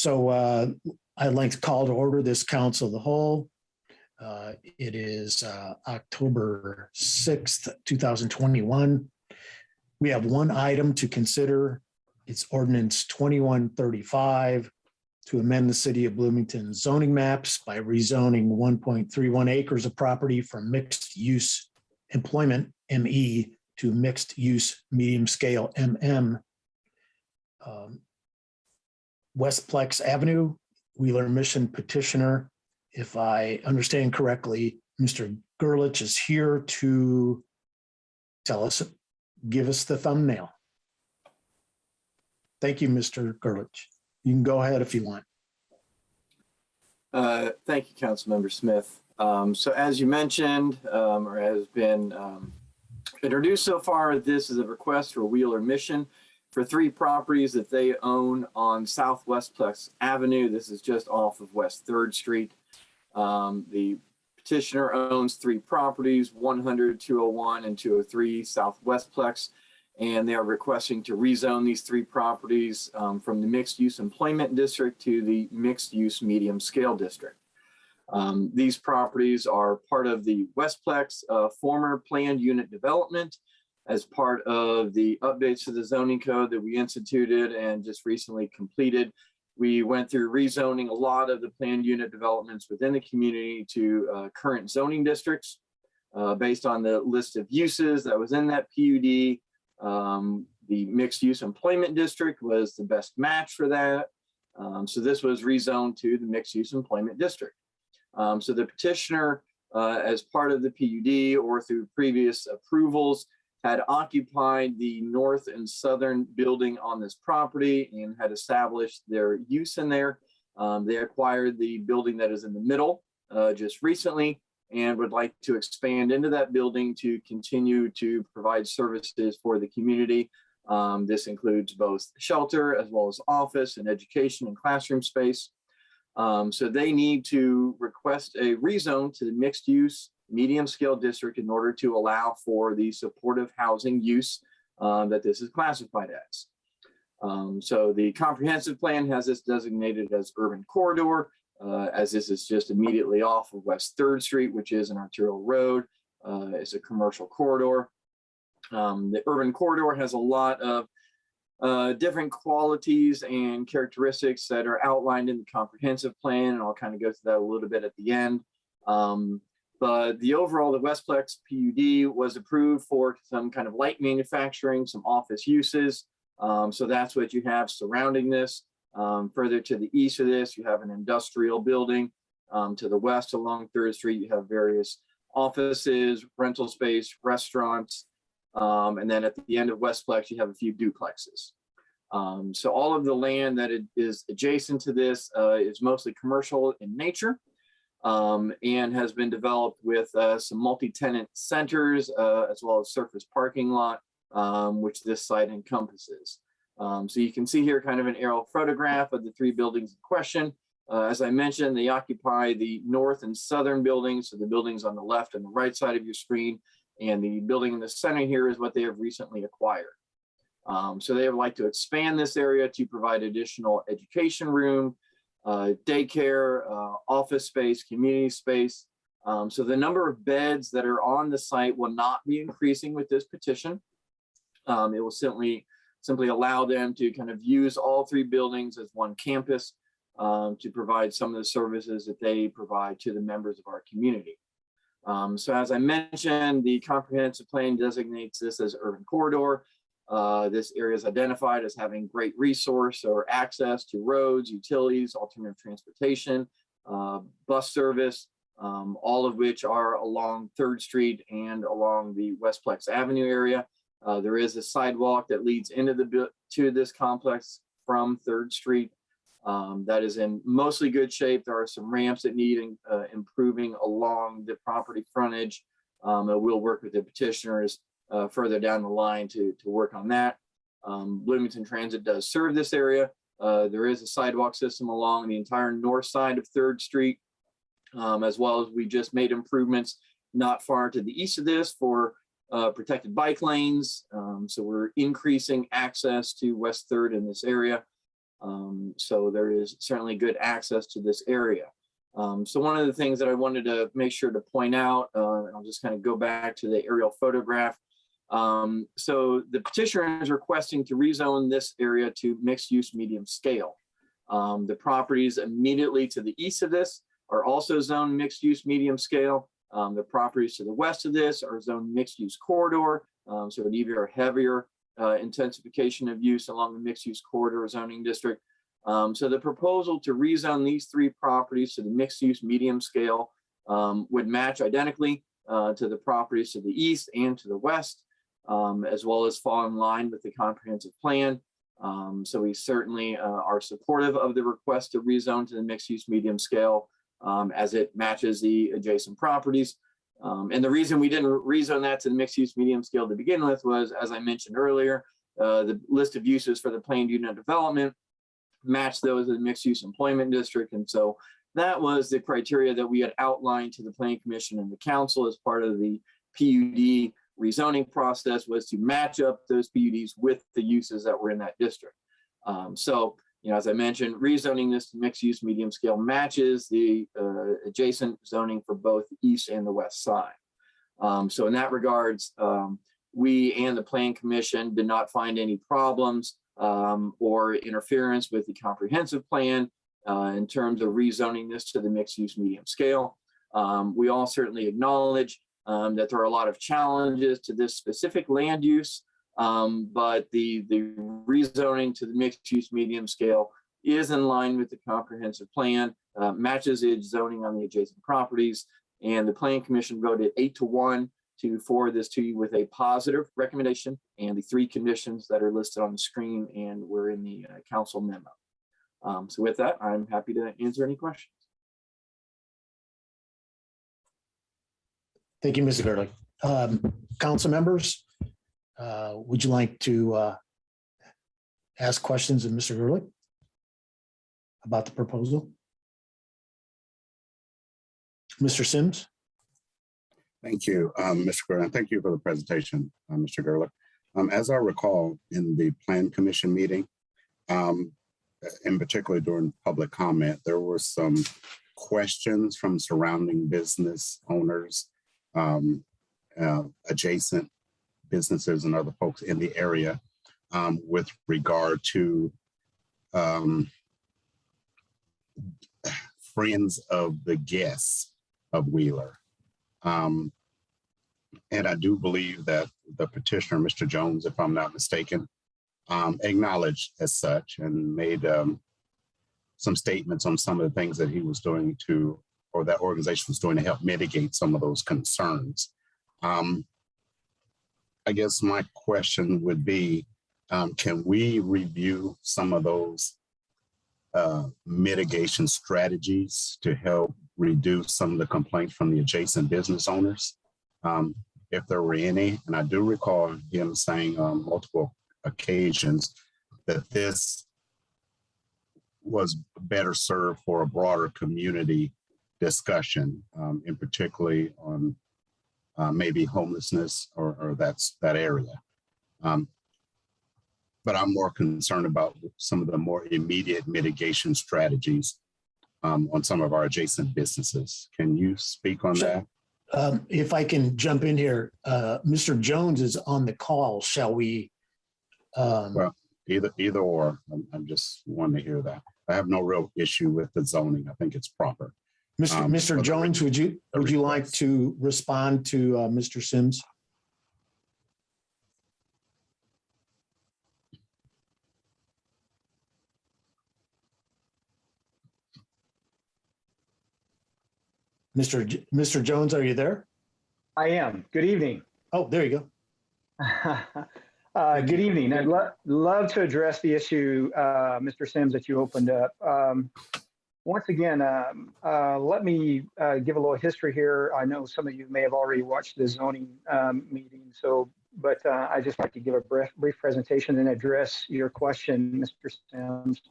I'd like to call to order this council of the whole. It is October 6th, 2021. We have one item to consider. It's ordinance 2135 to amend the city of Bloomington zoning maps by rezoning 1.31 acres of property from mixed use employment ME to mixed use medium scale MM. Westplex Avenue, Wheeler Mission petitioner. If I understand correctly, Mr. Gerlich is here to give us the thumbnail. Thank you, Mr. Gerlich. You can go ahead if you want. Thank you, Councilmember Smith. So as you mentioned, or has been introduced so far, this is a request for Wheeler Mission for 3 properties that they own on Southwest Plex Avenue. This is just off of West 3rd Street. The petitioner owns 3 properties, 100, 201, and 203 Southwest Plex, and they are requesting to rezone these 3 properties from the mixed use employment district to the mixed use medium scale district. These properties are part of the Westplex former planned unit development as part of the updates to the zoning code that we instituted and just recently completed. We went through rezoning a lot of the planned unit developments within the community to current zoning districts based on the list of uses that was in that PUD. The mixed use employment district was the best match for that. So this was rezoned to the mixed use employment district. So the petitioner, as part of the PUD or through previous approvals, had occupied the north and southern building on this property and had established their use in there. They acquired the building that is in the middle just recently and would like to expand into that building to continue to provide services for the community. This includes both shelter as well as office and education and classroom space. So they need to request a rezone to the mixed use medium scale district in order to allow for the supportive housing use that this is classified as. So the comprehensive plan has this designated as urban corridor, as this is just immediately off of West 3rd Street, which is an arterial road. It's a commercial corridor. The urban corridor has a lot of different qualities and characteristics that are outlined in the comprehensive plan, and I'll kind of go through that a little bit at the end. But the overall, the Westplex PUD was approved for some kind of light manufacturing, some office uses. So that's what you have surrounding this. Further to the east of this, you have an industrial building. To the west along 3rd Street, you have various offices, rental space, restaurants. And then at the end of Westplex, you have a few duplexes. So all of the land that is adjacent to this is mostly commercial in nature. And has been developed with some multi-tenant centers as well as surface parking lot, which this site encompasses. So you can see here kind of an aerial photograph of the 3 buildings in question. As I mentioned, they occupy the north and southern buildings, so the buildings on the left and the right side of your screen, and the building in the center here is what they have recently acquired. So they would like to expand this area to provide additional education room, daycare, office space, community space. So the number of beds that are on the site will not be increasing with this petition. It will simply allow them to kind of use all 3 buildings as one campus to provide some of the services that they provide to the members of our community. So as I mentioned, the comprehensive plan designates this as urban corridor. This area is identified as having great resource or access to roads, utilities, alternative transportation, bus service, all of which are along 3rd Street and along the Westplex Avenue area. There is a sidewalk that leads into to this complex from 3rd Street. That is in mostly good shape. There are some ramps that need improving along the property frontage. We'll work with the petitioners further down the line to work on that. Bloomington Transit does serve this area. There is a sidewalk system along the entire north side of 3rd Street, as well as we just made improvements not far to the east of this for protected bike lanes. So we're increasing access to West 3rd in this area. So there is certainly good access to this area. So one of the things that I wanted to make sure to point out, I'll just kind of go back to the aerial photograph. So the petitioner is requesting to rezone this area to mixed use medium scale. The properties immediately to the east of this are also zoned mixed use medium scale. The properties to the west of this are zoned mixed use corridor. So an even heavier intensification of use along the mixed use corridor zoning district. So the proposal to rezone these three properties to the mixed use medium scale would match identically to the properties to the east and to the west, as well as fall in line with the comprehensive plan. So we certainly are supportive of the request to rezone to the mixed use medium scale as it matches the adjacent properties. And the reason we didn't rezone that to the mixed use medium scale to begin with was, as I mentioned earlier, the list of uses for the planned unit development match those of the mixed use employment district. And so that was the criteria that we had outlined to the Planning Commission and the council as part of the PUD rezoning process, was to match up those PUDs with the uses that were in that district. So, you know, as I mentioned, rezoning this to mixed use medium scale matches the adjacent zoning for both the east and the west side. So in that regards, we and the Planning Commission did not find any problems or interference with the comprehensive plan in terms of rezoning this to the mixed use medium scale. We all certainly acknowledge that there are a lot of challenges to this specific land use, but the rezoning to the mixed use medium scale is in line with the comprehensive plan, matches its zoning on the adjacent properties, and the Planning Commission voted 8-1 to forward this to you with a positive recommendation and the 3 conditions that are listed on the screen and were in the council memo. So with that, I'm happy to answer any questions. Thank you, Mr. Gurley. Council members, would you like to ask questions of Mr. Gurley about the proposal? Mr. Sims? Thank you, Mr. Gurley. Thank you for the presentation, Mr. Gurley. As I recall, in the Plan Commission meeting, in particular during public comment, there were some questions from surrounding business owners, adjacent businesses and other folks in the area with regard to friends of the guests of Wheeler. And I do believe that the petitioner, Mr. Jones, if I'm not mistaken, acknowledged as such and made some statements on some of the things that he was doing to, or that organization was doing to help mitigate some of those concerns. I guess my question would be, can we review some of those mitigation strategies to help reduce some of the complaints from the adjacent business owners, if there were any? And I do recall him saying on multiple occasions that this was better served for a broader community discussion, in particularly on maybe homelessness or that area. But I'm more concerned about some of the more immediate mitigation strategies on some of our adjacent businesses. Can you speak on that? If I can jump in here, Mr. Jones is on the call. Shall we? Well, either or. I'm just wanting to hear that. I have no real issue with the zoning. I think it's proper. Mr. Jones, would you like to respond to Mr. Sims? Mr. Jones, are you there? I am. Good evening. Oh, there you go. Good evening. I'd love to address the issue, Mr. Sims, that you opened up. Once again, let me give a little history here. I know some of you may have already watched the zoning meeting, but I just like to give a brief presentation and address your question, Mr. Sims.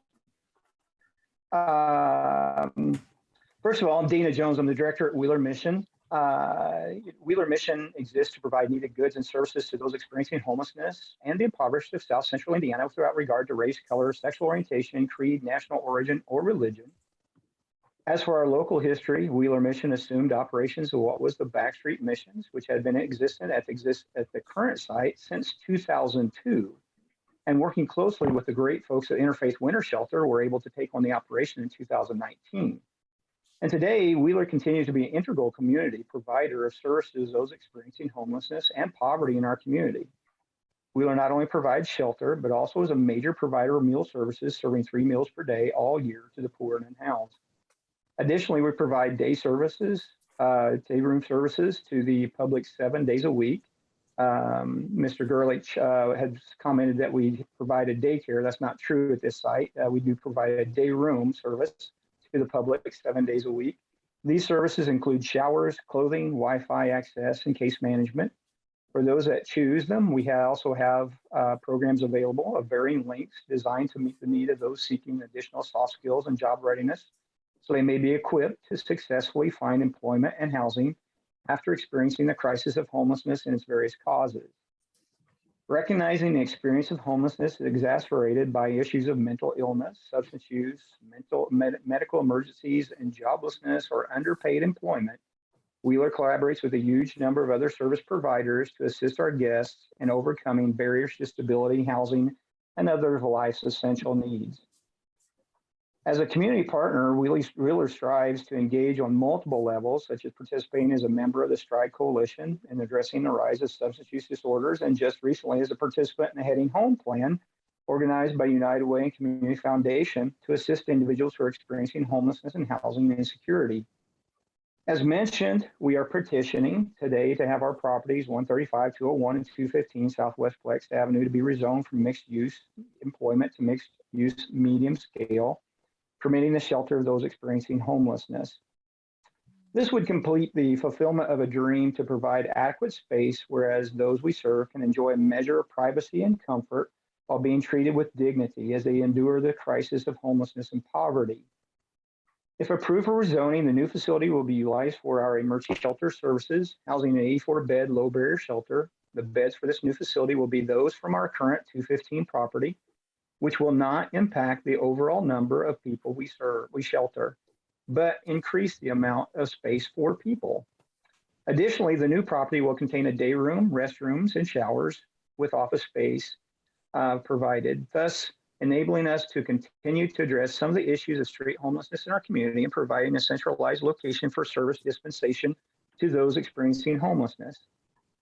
First of all, I'm Dana Jones. I'm the director at Wheeler Mission. Wheeler mission exists to provide needed goods and services to those experiencing homelessness and the impoverished of South Central Indiana without regard to race, color, sexual orientation, creed, national origin, or religion. As for our local history, Wheeler Mission assumed operations of what was the Backstreet Missions, which had been existent at the current site since 2002. And working closely with the great folks at Interfaith Winter Shelter, were able to take on the operation in 2019. And today, Wheeler continues to be an integral community provider of services to those experiencing homelessness and poverty in our community. Wheeler not only provides shelter, but also is a major provider of meal services, serving 3 meals per day all year to the poor and unhoused. Additionally, we provide day services, day room services to the public 7 days a week. Mr. Gerlich has commented that we provide a daycare. That's not true at this site. We do provide a day room service to the public 7 days a week. These services include showers, clothing, Wi-Fi access, and case management. For those that choose them, we also have programs available of varying lengths designed to meet the need of those seeking additional soft skills and job readiness, so they may be equipped to successfully find employment and housing after experiencing the crisis of homelessness and its various causes. Recognizing the experience of homelessness is exacerbated by issues of mental illness, substance use, medical emergencies, and joblessness or underpaid employment, Wheeler collaborates with a huge number of other service providers to assist our guests in overcoming barriers to stability, housing, and other of life's essential needs. As a community partner, Wheeler strives to engage on multiple levels, such as participating as a member of the STRIDE Coalition in addressing the rise of substance use disorders, and just recently as a participant in the Heading Home Plan, organized by United Way and Community Foundation to assist individuals who are experiencing homelessness and housing insecurity. As mentioned, we are petitioning today to have our properties 135, 201, and 215 Southwest Flex Avenue to be rezoned from mixed use employment to mixed use medium scale, permitting the shelter of those experiencing homelessness. This would complete the fulfillment of a dream to provide adequate space, whereas those we serve can enjoy a measure of privacy and comfort while being treated with dignity as they endure the crisis of homelessness and poverty. If approved for rezoning, the new facility will be utilized for our emergency shelter services, housing an 84-bed low barrier shelter. The beds for this new facility will be those from our current 215 property, which will not impact the overall number of people we shelter, but increase the amount of space for people. Additionally, the new property will contain a day room, restrooms, and showers with office space provided, thus enabling us to continue to address some of the issues of street homelessness in our community and providing a centralized location for service dispensation to those experiencing homelessness.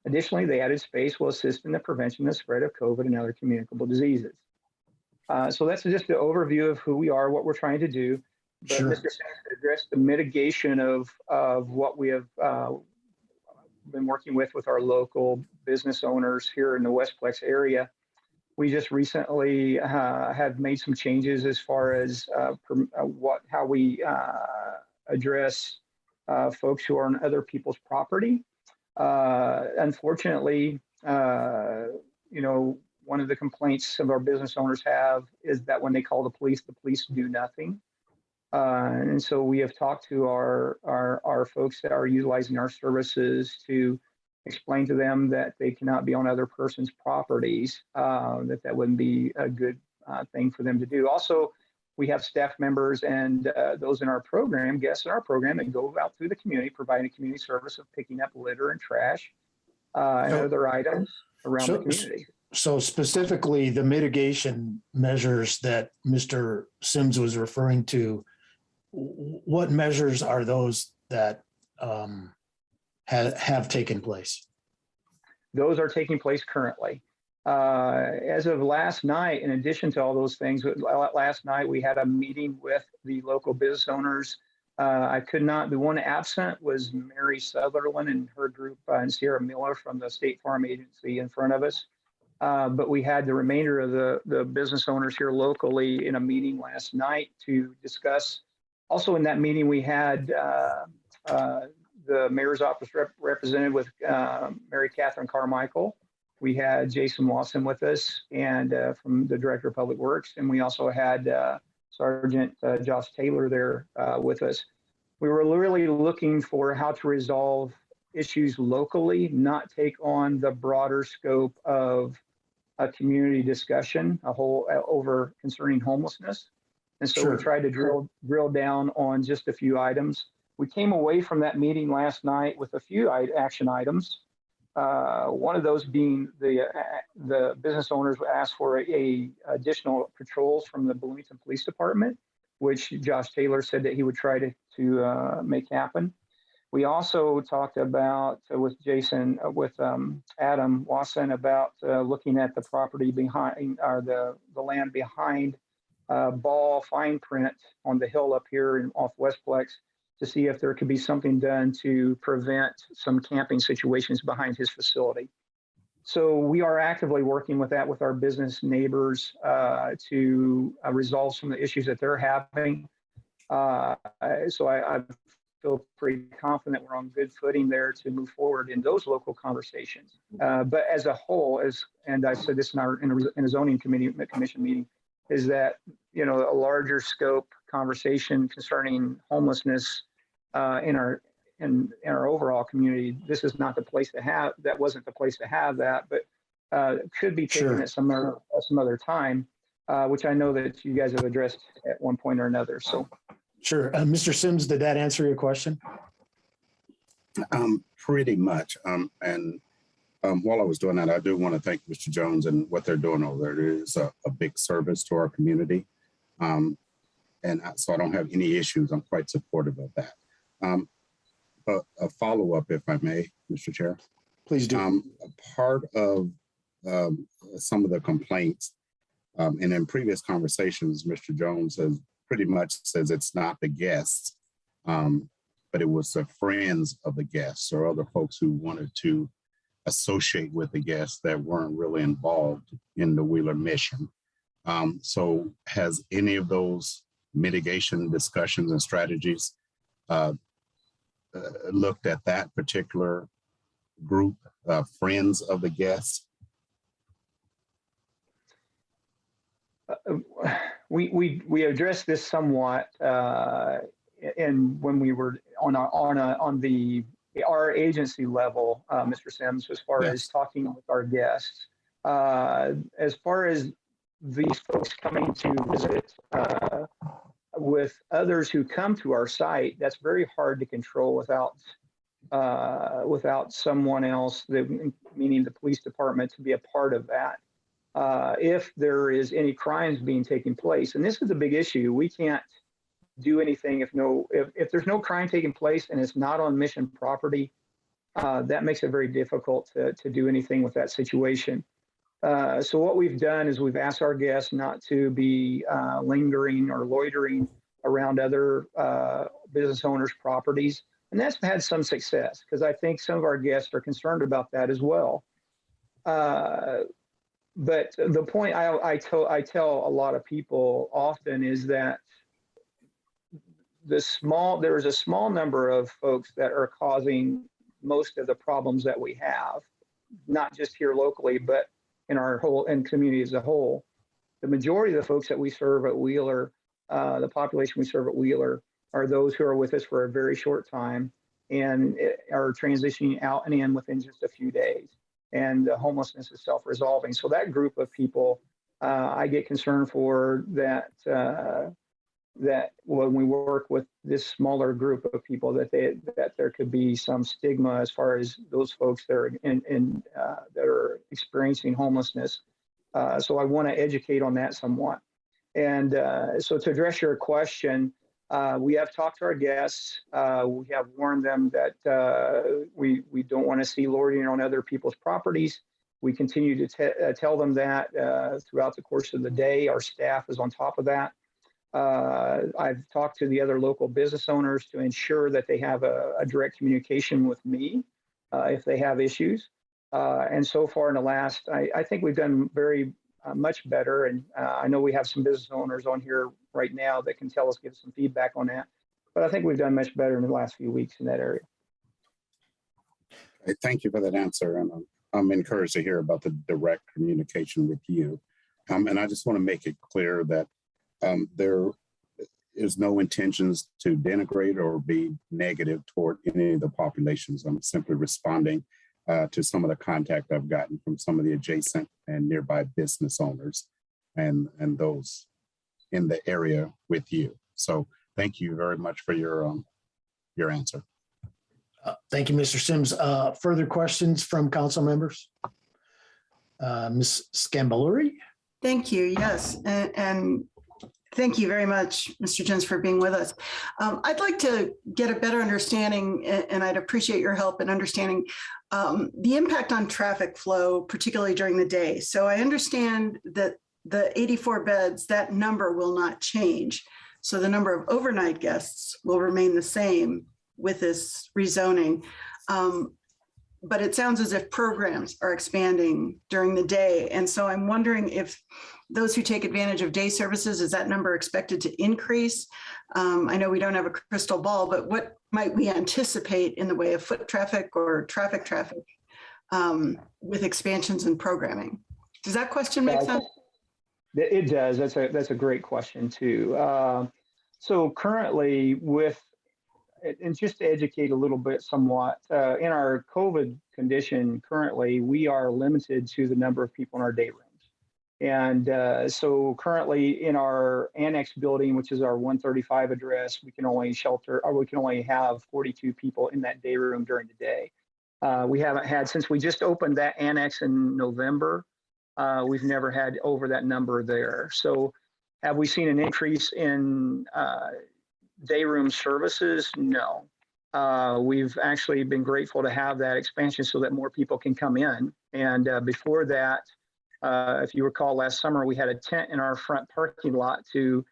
Additionally, the added space will assist in the prevention of the spread of COVID and other communicable diseases. So that's just the overview of who we are, what we're trying to do. But Sure. Mr. Sanders addressed the mitigation of what we have been working with our local business owners here in the Westplex area. We just recently have made some changes as far as how we address folks who are on other people's property. Unfortunately, one of the complaints some of our business owners have is that when they call the police do nothing. And so we have talked to our folks that are utilizing our services to explain to them that they cannot be on other person's properties, that wouldn't be a good thing for them to do. Also, we have staff members and those in our program, guests in our program, that go out through the community, providing a community service of picking up litter and trash and other items around the community. So specifically, the mitigation measures that Mr. Sims was referring to, what measures are those that have taken place? Those are taking place currently. As of last night, in addition to all those things, last night we had a meeting with the local business owners. The one absent was Mary Sutherland and her group and Sierra Miller from the State Farm Agency in front of us. But we had the remainder of the business owners here locally in a meeting last night to discuss. Also in that meeting, we had the mayor's office represented with Mary Catherine Carmichael. We had Jason Lawson with us and from the Director of Public Works. And we also had Sergeant Josh Taylor there with us. we were really looking for how to resolve issues locally, not take on the broader scope of a community discussion, over concerning homelessness. And so Sure. we tried to drill down on just a few items. We came away from that meeting last night with a few action items. One of those being the business owners asked for additional patrols from the Bloomington Police Department, which Josh Taylor said that he would try to make happen. We also talked about with Adam Wasson about looking at the property behind, or the land behind Ball fine print on the hill up here off Westplex, to see if there could be something done to prevent some camping situations behind his facility. So we are actively working with that with our business neighbors to resolve some of the issues that they're having. So I feel pretty confident we're on good footing there to move forward in those local conversations. But as a whole, and I said this in a zoning commission meeting, is that, you know, a larger scope conversation concerning homelessness in our overall community. This is not the place to have that. Wasn't the place to have that, but could be taken at some other time, which I know that you guys have addressed at one point or another. So. Sure. Mr. Sims, did that answer your question? Pretty much. While I was doing that, I do want to thank Mr. Jones and what they're doing over there. It is a big service to our community. So I don't have any issues. I'm quite supportive of that. But a follow-up, if I may, Mr. Chair. Please do. Part of some of the complaints, and in previous conversations, Mr. Jones has pretty much says it's not the guests, but it was the friends of the guests or other folks who wanted to associate with the guests that weren't really involved in the Wheeler mission. So has any of those mitigation discussions and strategies looked at that particular group, friends of the guests? We addressed this somewhat and when we were on our agency level, Mr. Sims, as far as talking with our guests. As far as these folks coming to visit with others who come to our site, that's very hard to control without someone else, meaning the police department, to be a part of that. If there is any crimes being taking place, and this is a big issue, we can't do anything if there's no crime taking place and it's not on mission property. That makes it very difficult to do anything with that situation. So what we've done is we've asked our guests not to be lingering or loitering around other business owners' properties, and that's had some success because I think some of our guests are concerned about that as well. But the point I tell a lot of people often is that there is a small number of folks that are causing most of the problems that we have, not just here locally, but in our community as a whole. The majority of the folks that we serve at Wheeler, the population we serve at Wheeler, are those who are with us for a very short time and are transitioning out and in within just a few days. And homelessness is self-resolving. So that group of people, I get concerned for that when we work with this smaller group of people, that there could be some stigma as far as those folks that are that are experiencing homelessness. So I want to educate on that somewhat. And so to address your question, we have talked to our guests. We have warned them that we don't want to see loitering on other people's properties. We continue to tell them that throughout the course of the day. Our staff is on top of that. I've talked to the other local business owners to ensure that they have a direct communication with me if they have issues. And so far in the last, I think we've done very much better. And I know we have some business owners on here right now that can give us some feedback on that. But I think we've done much better in the last few weeks in that area. Okay, thank you for that answer. And I'm encouraged to hear about the direct communication with you. And I just want to make it clear that there's no intentions to denigrate or be negative toward any of the populations. I'm simply responding to some of the contact I've gotten from some of the adjacent and nearby business owners and those in the area with you. So thank you very much for your answer. Thank you, Mr. Sims. Further questions from council members? Ms. Scambaluri? Thank you. Yes. And thank you very much, Mr. Jens, for being with us. I'd like to get a better understanding, and I'd appreciate your help in understanding the impact on traffic flow, particularly during the day. So I understand that the 84 beds, that number will not change. So the number of overnight guests will remain the same with this rezoning. But it sounds as if programs are expanding during the day. And so I'm wondering if those who take advantage of day services, is that number expected to increase? I know we don't have a crystal ball, but what might we anticipate in the way of foot traffic or traffic with expansions and programming? Does that question make sense? It does. That's a great question too. So currently and just to educate a little bit somewhat, in our COVID condition currently, we are limited to the number of people in our day rooms. And so currently in our annex building, which is our 135 address, we can only have 42 people in that day room during the day. We haven't had, since we just opened that annex in November, we've never had over that number there. So have we seen an increase in day room services? No. We've actually been grateful to have that expansion so that more people can come in. And before that, if you recall, last summer, we had a tent in our front parking lot to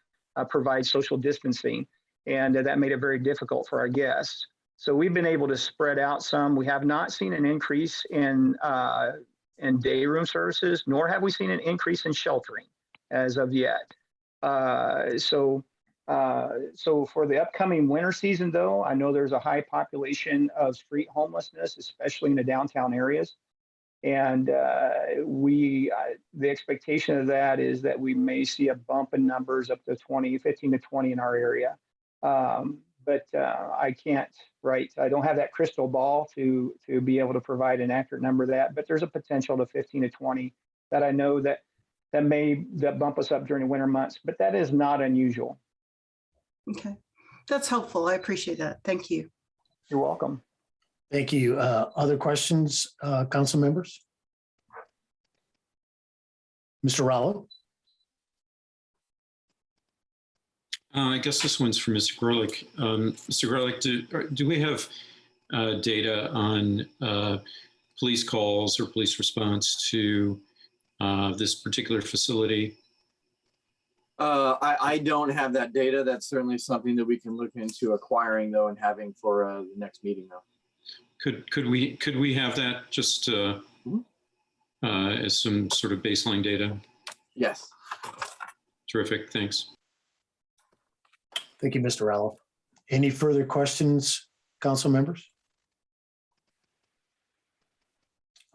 provide social distancing. And that made it very difficult for our guests. So we've been able to spread out some. We have not seen an increase in day room services, nor have we seen an increase in sheltering as of yet. So for the upcoming winter season, though, I know there's a high population of street homelessness, especially in the downtown areas. And the expectation of that is that we may see a bump in numbers up to 15 to 20 in our area. But I don't have that crystal ball to be able to provide an accurate number of that, but there's a potential to 15 to 20 that I know that bump us up during the winter months, but that is not unusual. Okay, that's helpful. I appreciate that. Thank you. You're welcome. Thank you. Other questions, council members? Mr. Rallo? I guess this one's for Mr. Gerlich. Mr. Gerlich, do we have data on police calls or police response to this particular facility? I don't have that data. That's certainly something that we can look into acquiring, though, and having for the next meeting, though. Could we have that just as some sort of baseline data? Yes. Terrific. Thanks. Thank you, Mr. Rallo. Any further questions, council members?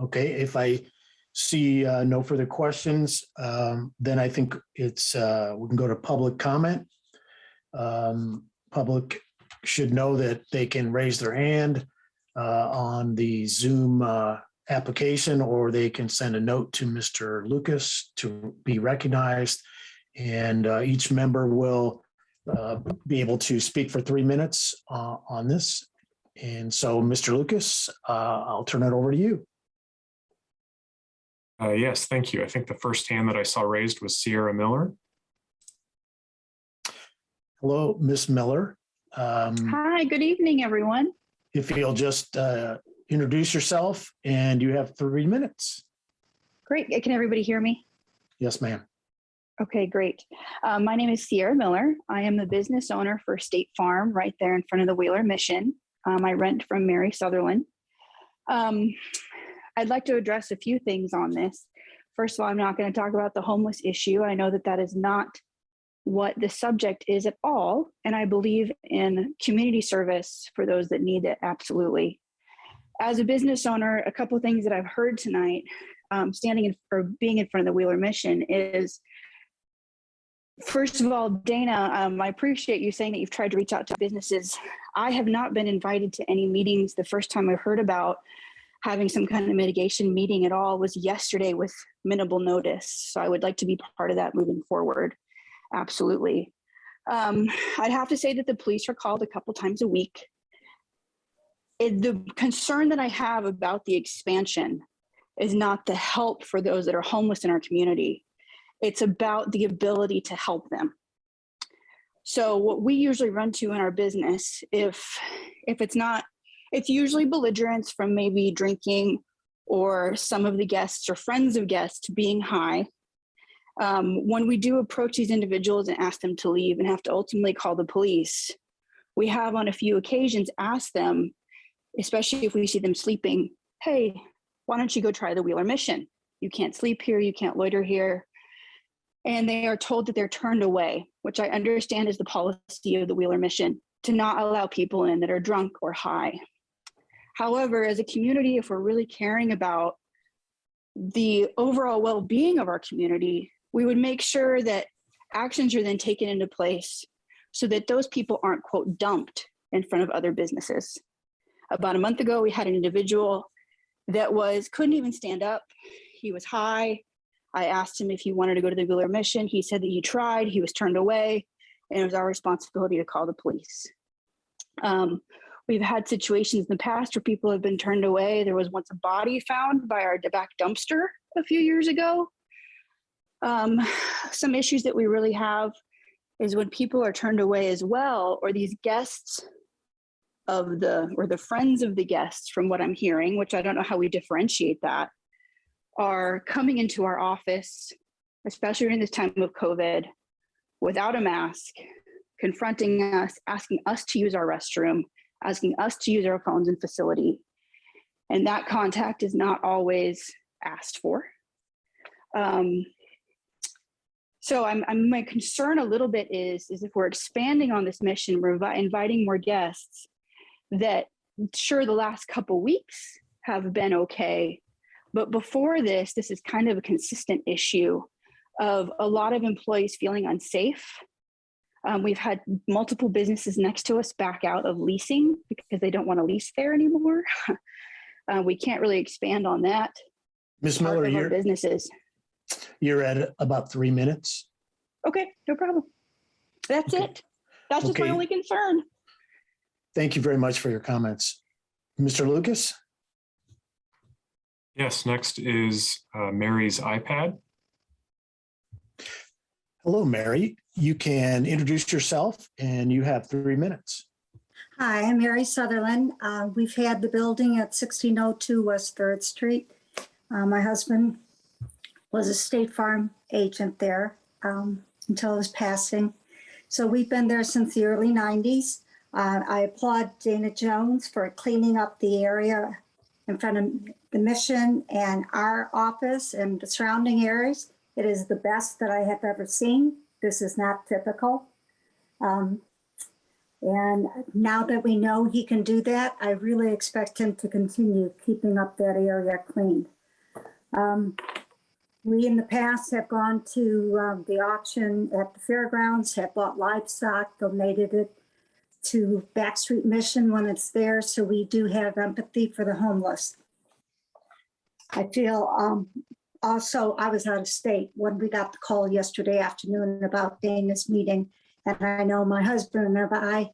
Okay, if I see no further questions, then I think it's we can go to public comment. Public should know that they can raise their hand on the Zoom application, or they can send a note to Mr. Lucas to be recognized, and each member will be able to speak for 3 minutes on this. And so, Mr. Lucas, I'll turn it over to you. Yes, thank you. I think the first hand that I saw raised was Sierra Miller. Hello, Miss Miller. Hi, good evening, everyone. If you'll just introduce yourself, and you have 3 minutes. Great. Can everybody hear me? Yes, ma'am. Okay, great. My name is Sierra Miller. I am the business owner for State Farm right there in front of the Wheeler Mission. I rent from Mary Sutherland. I'd like to address a few things on this. First of all, I'm not going to talk about the homeless issue. I know that that is not what the subject is at all. And I believe in community service for those that need it, absolutely. As a business owner, a couple of things that I've heard tonight, standing in or being in front of the Wheeler Mission, is First of all, Dana, I appreciate you saying that you've tried to reach out to businesses. I have not been invited to any meetings. The first time I heard about having some kind of mitigation meeting at all was yesterday with minimal notice. So I would like to be part of that moving forward. Absolutely. I'd have to say that the police are called a couple times a week. The concern that I have about the expansion is not the help for those that are homeless in our community. It's about the ability to help them. So what we usually run to in our business, if it's not, it's usually belligerence from maybe drinking or some of the guests or friends of guests being high. When we do approach these individuals and ask them to leave and have to ultimately call the police, we have on a few occasions asked them, especially if we see them sleeping, hey, why don't you go try the Wheeler Mission? You can't sleep here, you can't loiter here. And they are told that they're turned away, which I understand is the policy of the Wheeler Mission, to not allow people in that are drunk or high. However, as a community, if we're really caring about the overall well-being of our community, we would make sure that actions are then taken into place so that those people aren't, quote, dumped in front of other businesses. About a month ago, we had an individual that couldn't even stand up. He was high. I asked him if he wanted to go to the Wheeler Mission. He said that he tried, he was turned away, and it was our responsibility to call the police. We've had situations in the past where people have been turned away. There was once a body found by our back dumpster a few years ago. Some issues that we really have is when people are turned away as well, or these guests or the friends of the guests, from what I'm hearing, which I don't know how we differentiate that, are coming into our office, especially during this time of COVID, without a mask, confronting us, asking us to use our restroom, asking us to use our phones and facility. And that contact is not always asked for. So my concern a little bit is if we're expanding on this mission, we're inviting more guests, that sure, the last couple weeks have been okay. But before this is kind of a consistent issue of a lot of employees feeling unsafe. We've had multiple businesses next to us back out of leasing because they don't want to lease there anymore. We can't really expand on that. Ms. Miller, businesses. You're at about 3 minutes. Okay, no problem. That's Okay. it. That's just my Okay. only concern. Thank you very much for your comments. Mr. Lucas? Yes, next is Mary's iPad. Hello, Mary. You can introduce yourself and you have 3 minutes. Hi, I'm Mary Sutherland. We've had the building at 1602 West 3rd Street. My husband was a State Farm agent there until his passing. So we've been there since the early 90s. I applaud Dana Jones for cleaning up the area in front of the Mission and our office and the surrounding areas. It is the best that I have ever seen. This is not typical. And now that we know he can do that, I really expect him to continue keeping up that area clean. We in the past have gone to the auction at the fairgrounds, have bought livestock, donated it to Backstreet Mission when it's there. So we do have empathy for the homeless. I feel also, I was out of state when we got the call yesterday afternoon about Dana's meeting. And I know my husband and I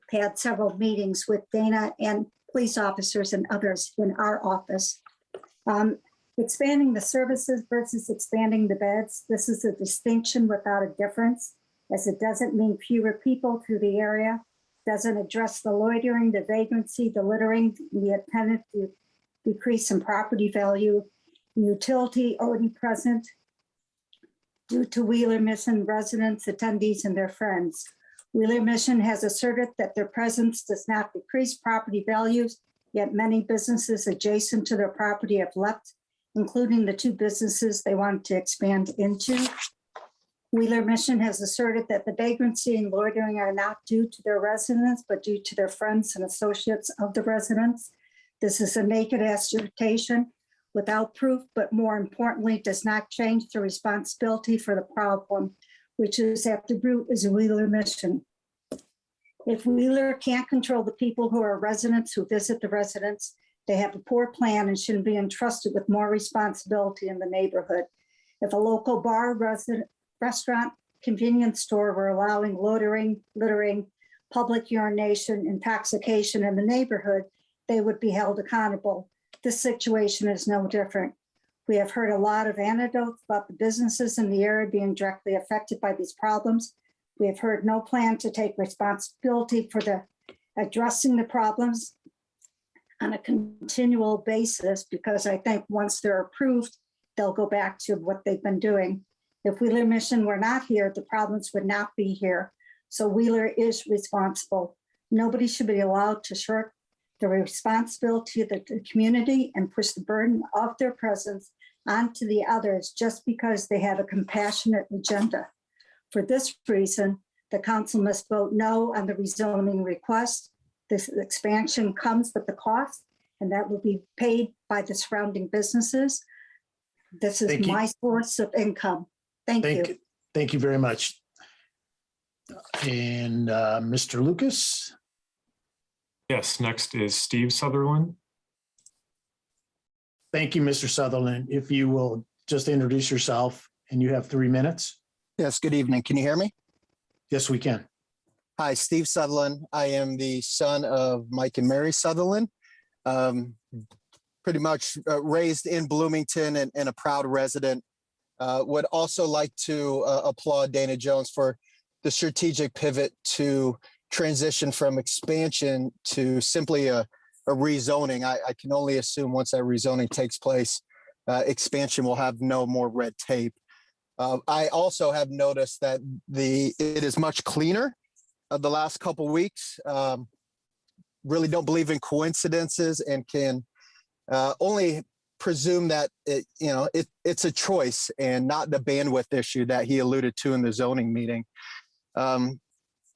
had several meetings with Dana and police officers and others in our office. Expanding the services versus expanding the beds. This is a distinction without a difference, as it doesn't mean fewer people through the area, doesn't address the loitering, the vagrancy, the littering, the attendant to decrease in property value, utility already present due to Wheeler Mission residents, attendees, and their friends. Wheeler Mission has asserted that their presence does not decrease property values, yet many businesses adjacent to their property have left, including the 2 businesses they want to expand into. Wheeler Mission has asserted that the vagrancy and loitering are not due to their residents, but due to their friends and associates of the residents. This is a naked assertion without proof, but more importantly, does not change the responsibility for the problem. which is at the root is a Wheeler mission. If Wheeler can't control the people who are residents who visit the residents, they have a poor plan and shouldn't be entrusted with more responsibility in the neighborhood. If a local bar, restaurant, convenience store were allowing littering, public urination, intoxication in the neighborhood, they would be held accountable. This situation is no different. We have heard a lot of anecdotes about the businesses in the area being directly affected by these problems. We have heard no plan to take responsibility for addressing the problems on a continual basis, because I think once they're approved, they'll go back to what they've been doing. If Wheeler Mission were not here, the problems would not be here. So Wheeler is responsible. Nobody should be allowed to shirk the responsibility of the community and push the burden of their presence onto the others just because they have a compassionate agenda. For this reason, the council must vote no on the rezoning request. This expansion comes with the cost, and that will be paid by the surrounding businesses. This is my source of income. Thank you. Thank you very much. And Mr. Lucas? Yes, next is Steve Sutherland. Thank you, Mr. Sutherland. If you will just introduce yourself, and you have 3 minutes. Yes, good evening. Can you hear me? Yes, we can. Hi, Steve Sutherland. I am the son of Mike and Mary Sutherland. Pretty much raised in Bloomington and a proud resident. Would also like to applaud Dana Jones for the strategic pivot to transition from expansion to simply a rezoning. I can only assume once that rezoning takes place, expansion will have no more red tape. I also have noticed that it is much cleaner the last couple weeks. Really don't believe in coincidences and can only presume that it's a choice and not the bandwidth issue that he alluded to in the zoning meeting.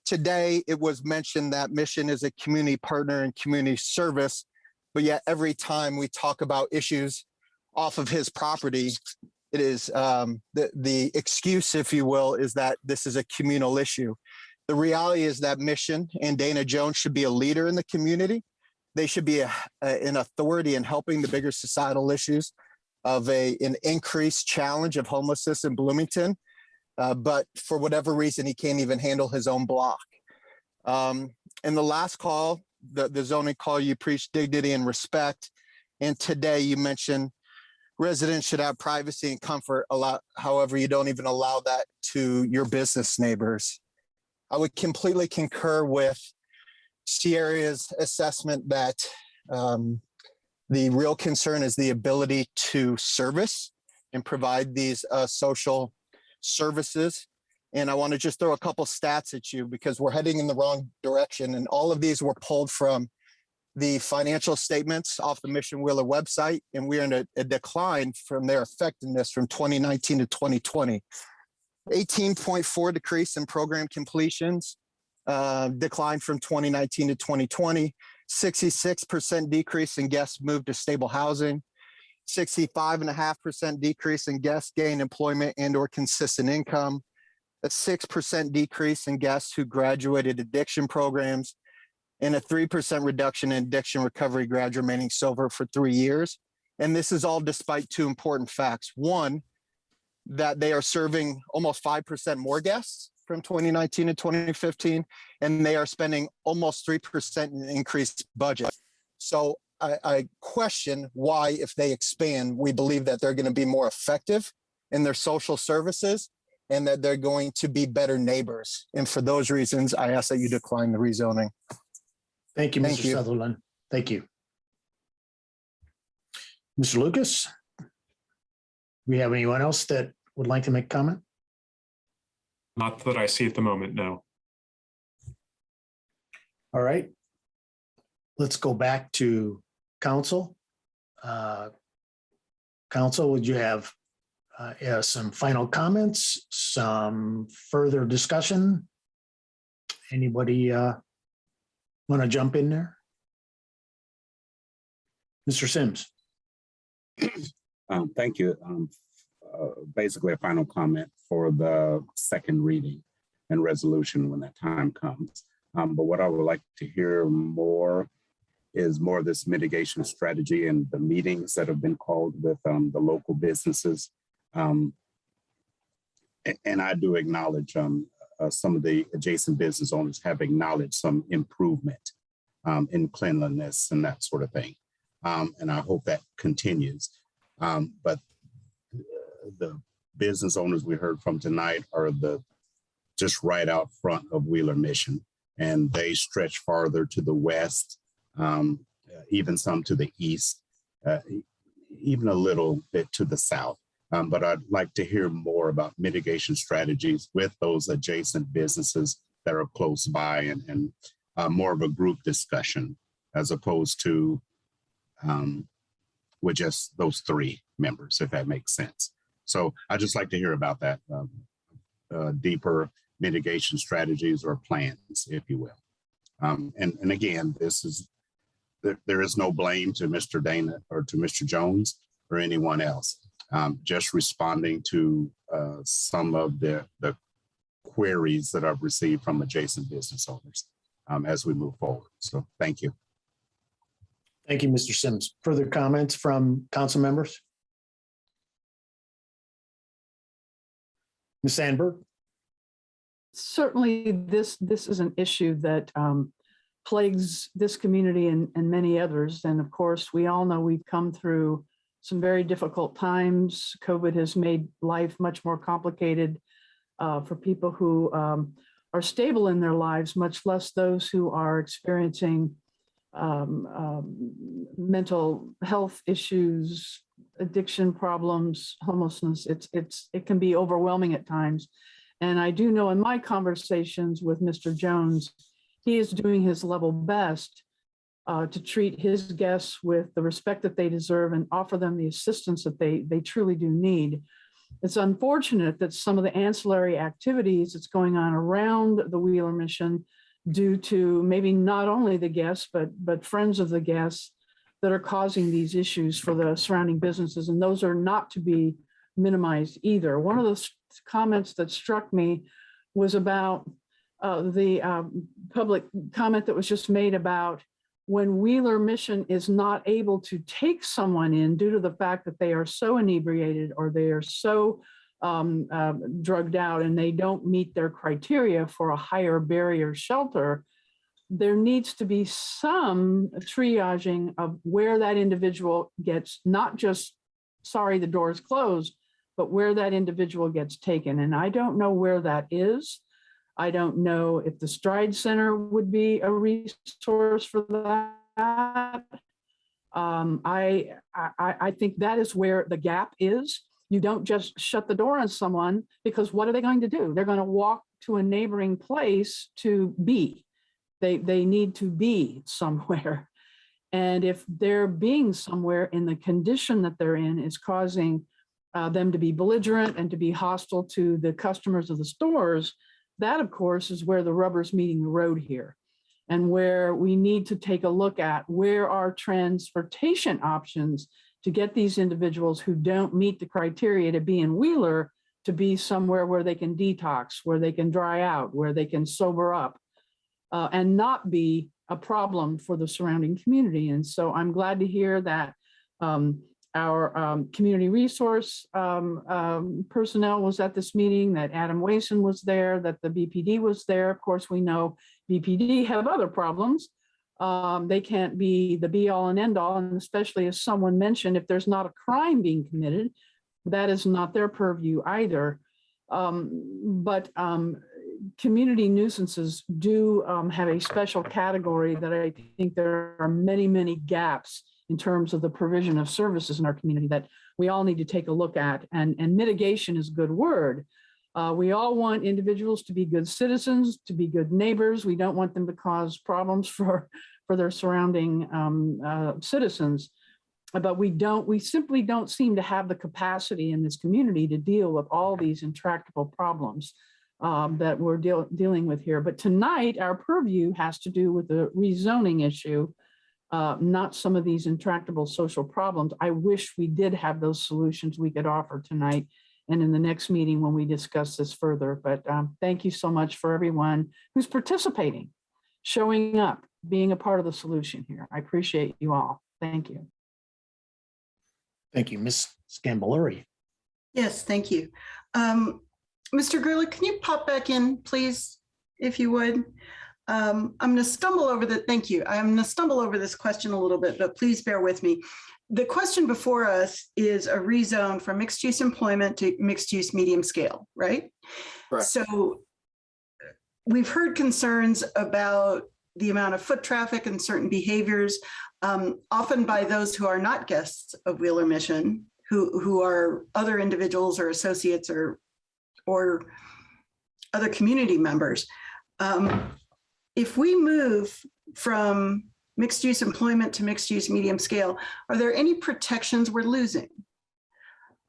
Today, it was mentioned that Mission is a community partner and community service, but yet every time we talk about issues off of his property, it is the excuse, if you will, is that this is a communal issue. The reality is that Mission and Dana Jones should be a leader in the community. They should be an authority in helping the bigger societal issues of an increased challenge of homelessness in Bloomington. But for whatever reason, he can't even handle his own block. In the last call, the zoning call, you preached dignity and respect. And today you mentioned residents should have privacy and comfort. However, you don't even allow that to your business neighbors. I would completely concur with Sierra's assessment that the real concern is the ability to service and provide these social services. And I want to just throw a couple stats at you because we're heading in the wrong direction. And all of these were pulled from the financial statements off the Mission Wheeler website. And we're in a decline from their effectiveness from 2019 to 2020. 18.4 decrease in program completions, decline from 2019 to 2020, 66% decrease in guests moved to stable housing, 65.5% decrease in guests gain employment and or consistent income, a 6% decrease in guests who graduated addiction programs, and a 3% reduction in addiction recovery grads remaining sober for 3 years. And this is all despite two important facts. One, that they are serving almost 5% more guests from 2019 to 2015, and they are spending almost 3% in increased budget. So I question why, if they expand, we believe that they're going to be more effective in their social services and that they're going to be better neighbors. And for those reasons, I ask that you decline the rezoning. Thank you, Mr. Sutherland. Thank you. Mr. Lucas, we have anyone else that would like to make a comment? Not that I see at the moment, no. All right. Let's go back to council. Council, would you have some final comments, some further discussion? Anybody want to jump in there? Mr. Sims. Thank you. basically a final comment for the second reading and resolution when that time comes. But what I would like to hear more is more of this mitigation strategy and the meetings that have been called with the local businesses. And I do acknowledge some of the adjacent business owners have acknowledged some improvement in cleanliness and that sort of thing. And I hope that continues. But the business owners we heard from tonight are just right out front of Wheeler Mission, and they stretch farther to the west, even some to the east, even a little bit to the south. But I'd like to hear more about mitigation strategies with those adjacent businesses that are close by, and more of a group discussion as opposed to with just those three members, if that makes sense. So I'd just like to hear about that, deeper mitigation strategies or plans, if you will. And again, there is no blame to Mr. Dana or to Mr. Jones or anyone else. Just responding to some of the queries that I've received from adjacent business owners as we move forward. So thank you. Thank you, Mr. Sims. Further comments from council members? Ms. Sandberg? Certainly, this is an issue that plagues this community and many others. And of course, we all know we've come through some very difficult times. COVID has made life much more complicated for people who are stable in their lives, much less those who are experiencing mental health issues, addiction problems, homelessness. It can be overwhelming at times. And I do know in my conversations with Mr. Jones, he is doing his level best to treat his guests with the respect that they deserve and offer them the assistance that they truly do need. It's unfortunate that some of the ancillary activities that's going on around the Wheeler Mission, due to maybe not only the guests, but friends of the guests, that are causing these issues for the surrounding businesses. And those are not to be minimized either. One of the comments that struck me was about the public comment that was just made about when Wheeler Mission is not able to take someone in due to the fact that they are so inebriated or they are so drugged out and they don't meet their criteria for a higher barrier shelter, there needs to be some triaging of where that individual gets, not just, sorry, the door is closed, but where that individual gets taken. And I don't know where that is. I don't know if the Stride Center would be a resource for that. I think that is where the gap is. You don't just shut the door on someone, because what are they going to do? They're going to walk to a neighboring place to be. They need to be somewhere. And if they're being somewhere in the condition that they're in is causing them to be belligerent and to be hostile to the customers of the stores, that, of course, is where the rubber's meeting the road here, and where we need to take a look at where are transportation options to get these individuals who don't meet the criteria to be in Wheeler to be somewhere where they can detox, where they can dry out, where they can sober up, and not be a problem for the surrounding community. And so I'm glad to hear that our community resource personnel was at this meeting, that Adam Wason was there, that the BPD was there. Of course, we know BPD have other problems. They can't be the be all and end all, and especially as someone mentioned, if there's not a crime being committed, that is not their purview either. But community nuisances do have a special category that I think there are many, many gaps in terms of the provision of services in our community that we all need to take a look at. And mitigation is a good word. We all want individuals to be good citizens, to be good neighbors. We don't want them to cause problems for their surrounding citizens. But we simply don't seem to have the capacity in this community to deal with all these intractable problems that we're dealing with here. But tonight, our purview has to do with the rezoning issue, not some of these intractable social problems. I wish we did have those solutions we could offer tonight. and in the next meeting when we discuss this further. But thank you so much for everyone who's participating, showing up, being a part of the solution here. I appreciate you all. Thank you. Thank you, Ms. Scambolari. Yes, thank you. Mr. Gerlich, can you pop back in, please, if you would? I'm going to stumble over thank you. I'm going to stumble over this question a little bit, but please bear with me. The question before us is a rezone from mixed use employment to mixed use medium scale, right? Correct. So we've heard concerns about the amount of foot traffic and certain behaviors, often by those who are not guests of Wheeler Mission, who are other individuals or associates or other community members. If we move from mixed use employment to mixed use medium scale, are there any protections we're losing?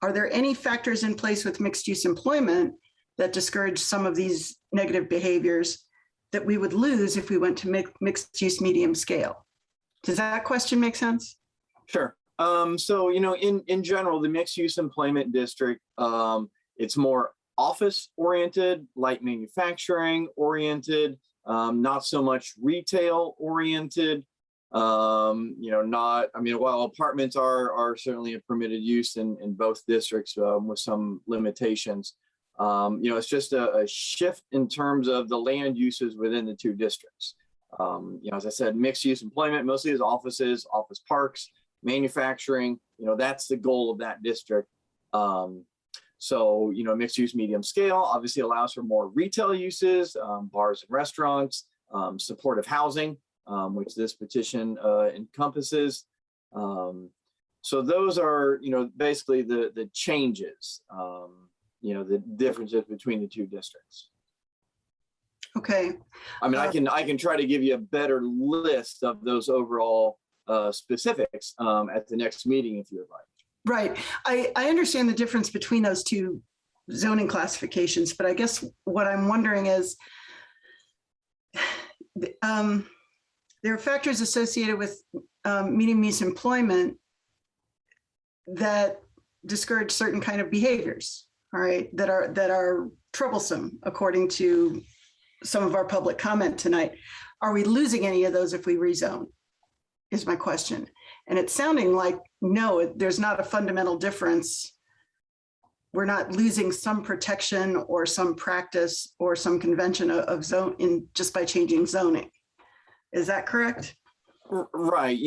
Are there any factors in place with mixed use employment that discourage some of these negative behaviors that we would lose if we went to mixed use medium scale? Does that question make sense? Sure. So, in general, the mixed use employment district, it's more office oriented, light manufacturing oriented, not so much retail oriented. While apartments are certainly a permitted use in both districts with some limitations, it's just a shift in terms of the land uses within the two districts. As I said, mixed use employment mostly is offices, office parks, manufacturing, that's the goal of that district. Mixed use medium scale obviously allows for more retail uses, bars and restaurants, supportive housing, which this petition encompasses. So those are, basically the changes, the differences between the two districts. Okay. I can try to give you a better list of those overall specifics at the next meeting if you would like. Right. I understand the difference between those two zoning classifications, but I guess what I'm wondering is, there are factors associated with medium use employment that discourage certain kind of behaviors, all right, that are troublesome, according to some of our public comment tonight. Are we losing any of those if we rezone, is my question. And it's sounding like, no, there's not a fundamental difference. We're not losing some protection or some practice or some convention of zone just by changing zoning. Is that correct? Right.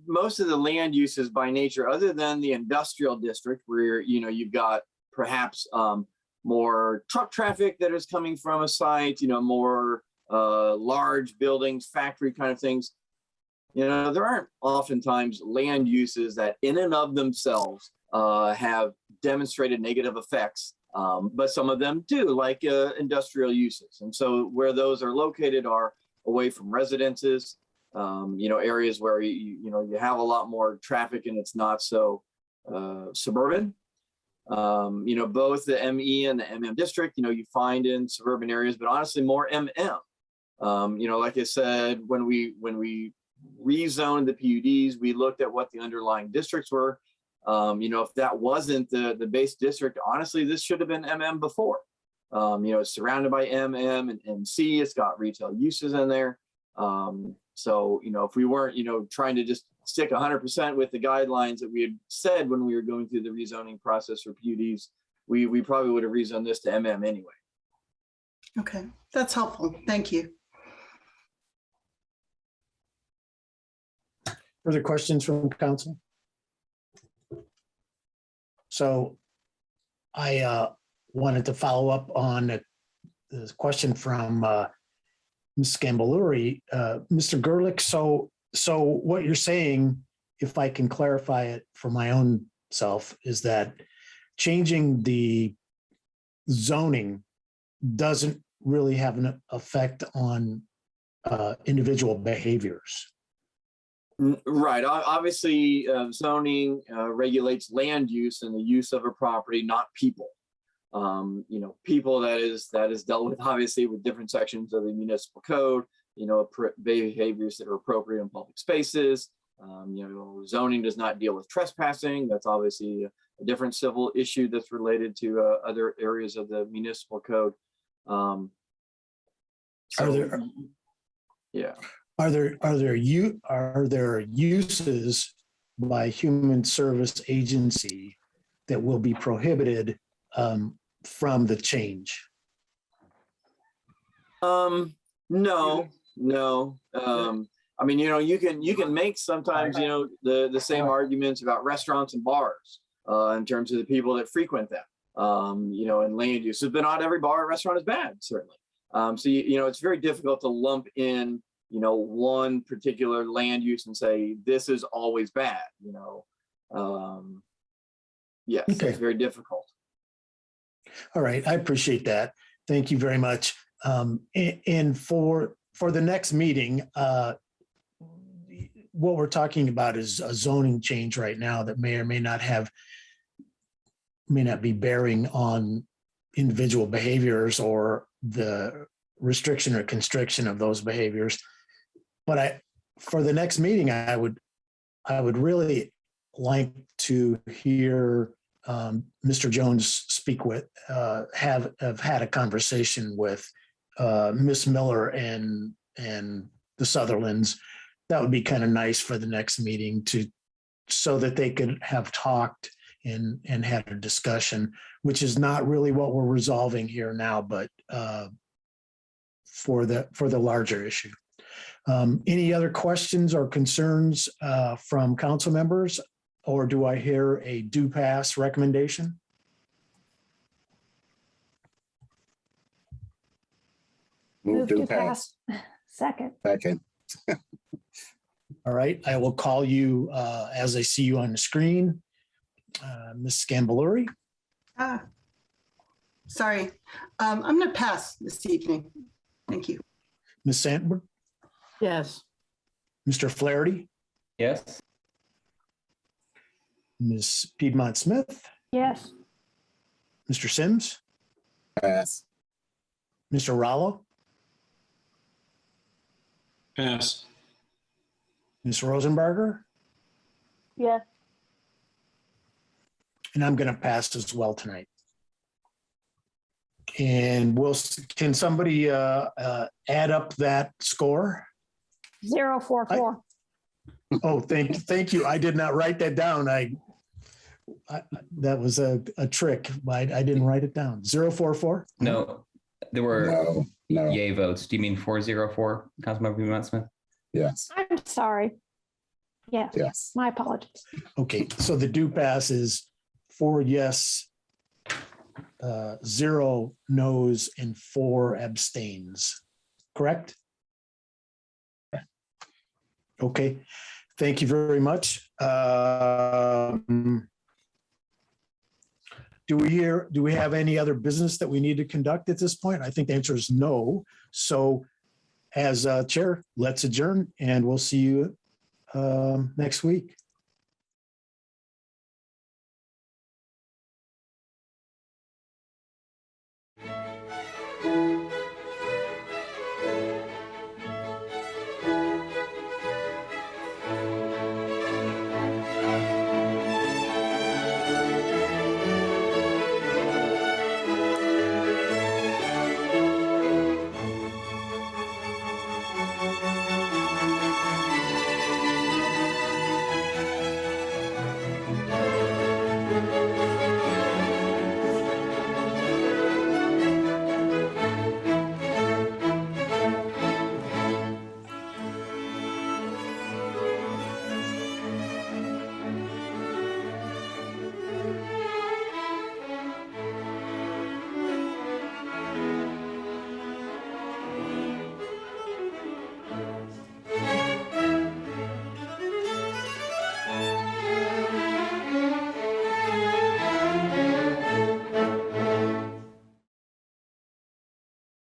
Most of the land uses by nature, other than the industrial district where, you've got perhaps more truck traffic that is coming from a site, more large buildings, factory kind of things. There aren't oftentimes land uses that in and of themselves have demonstrated negative effects, but some of them do, like industrial uses. And so where those are located are away from residences, areas where you have a lot more traffic and it's not so suburban. Both the ME and the MM district, you find in suburban areas, but honestly more MM. Like I said, when we rezoned the PUDs, we looked at what the underlying districts were. If that wasn't the base district, honestly, this should have been MM before. It's surrounded by MM and C, it's got retail uses in there. If we weren't, trying to just stick 100% with the guidelines that we had said when we were going through the rezoning process for PUDs, we probably would have rezoned this to MM anyway. Okay, that's helpful. Thank you. Further questions from council? So I wanted to follow up on the question from Ms. Scambolari. Mr. Gerlich, so what you're saying, if I can clarify it for my own self, is that changing the zoning doesn't really have an effect on individual behaviors. Right. Obviously, zoning regulates land use and the use of a property, not people. People that is dealt with obviously with different sections of the municipal code. Behaviors that are appropriate in public spaces. Zoning does not deal with trespassing. That's obviously a different civil issue that's related to other areas of the municipal code. Are there Yeah. Are there uses by human service agency that will be prohibited from the change? No. I mean, you can make sometimes, the same arguments about restaurants and bars in terms of the people that frequent them, and land use. But not every bar or restaurant is bad, certainly. So, it's very difficult to lump in, one particular land use and say, this is always bad, yes, Okay. it's very difficult. All right, I appreciate that. Thank you very much. And for the next meeting, what we're talking about is a zoning change right now that may or may not be bearing on individual behaviors or the restriction or constriction of those behaviors. But for the next meeting, I would really like to hear Mr. Jones speak with, have had a conversation with Miss Miller and the Sutherlands. That would be kind of nice for the next meeting so that they could have talked and had a discussion, which is not really what we're resolving here now, but for the larger issue. Any other questions or concerns from council members, or do I hear a do pass recommendation? Move to pass. Second. Second. All right, I will call you as I see you on the screen. Ms. Scambaluri? Sorry, I'm going to pass this evening. Thank you. Ms. Sandberg? Yes. Mr. Flaherty? Yes. Ms. Piedmont Smith? Yes. Mr. Sims? Pass. Mr. Rallo? Pass. Ms. Rosenberger? Yes. And I'm going to pass as well tonight. And can somebody add up that score? 044. Oh, thank you. I did not write that down. That was a trick. I didn't write it down. 044? No, there were No. yay votes. Do you mean 404, Councilmember Piedmont Smith? Yes. I'm sorry. Yes. Yes. My apologies. Okay, so the do pass is 4 yes, 0 no's, and 4 abstains. Correct? Okay, thank you very much. Do we have any other business that we need to conduct at this point? I think the answer is no. So as chair, let's adjourn and we'll see you next week.